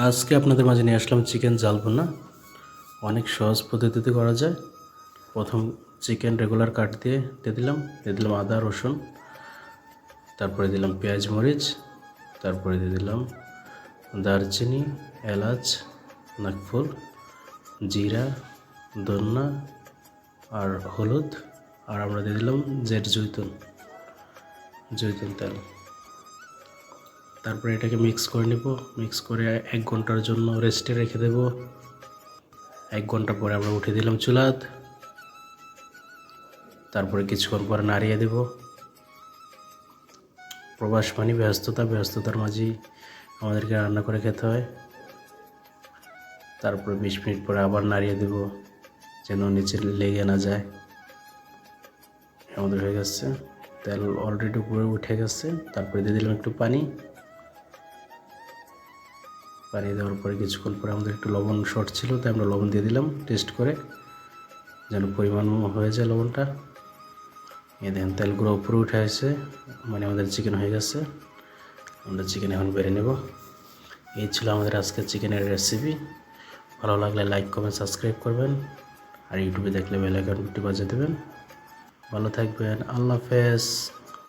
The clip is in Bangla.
আজকে আপনাদের মাঝে নিয়ে আসলাম চিকেন জাল ভুনা। অনেক সহজ পদ্ধতিতে করা যায়। প্রথম চিকেন রেগুলার কাট দিয়ে দিলাম আদা রসুন, তারপরে দিলাম পেঁয়াজ মরিচ, তারপরে দিয়ে দিলাম দারচিনি, এলাচ, নাকফুল, জিরা, ধনিয়া আর হলুদ, আর আমরা দিয়ে দিলাম জৈতুন তেল। তারপরে এটাকে মিক্স করে নিব। মিক্স করে 1 ঘন্টার জন্য রেস্টে রেখে দেব। 1 ঘন্টা পরে আমরা উঠে দিলাম চুলাত। তারপরে কিছুক্ষণ পরে নাড়িয়ে দেব। প্রবাস মানে ব্যস্ততার মাঝেই আমাদেরকে রান্না করে খেতে হয়। তারপরে 20 মিনিট পরে আবার নাড়িয়ে দেব যেন নিচে লেগে না যায়। আমাদের হয়ে গেছে, তেল অলরেডি উপরে উঠে গেছে। তারপরে দিয়ে দিলাম একটু পানি দেওয়ার পরে কিছুক্ষণ পরে আমাদের একটু লবণ শর্ট ছিল, তাই আমরা লবণ দিয়ে দিলাম টেস্ট করে, যেন পরিমাণ হয়ে যায় লবণটা। এই দেখেন তেলগুলো উপরে উঠে আসছে, মানে আমাদের চিকেন হয়ে গেছে। আমরা চিকেন এখন বেড়ে নেব। এই ছিল আমাদের আজকের চিকেনের রেসিপি। ভালো লাগলে লাইক কমেন্ট সাবস্ক্রাইব করবেন, আর ইউটিউবে দেখলে বেল আইকনটি বাজিয়ে দেবেন। ভালো থাকবেন, আল্লাহ হাফেজ।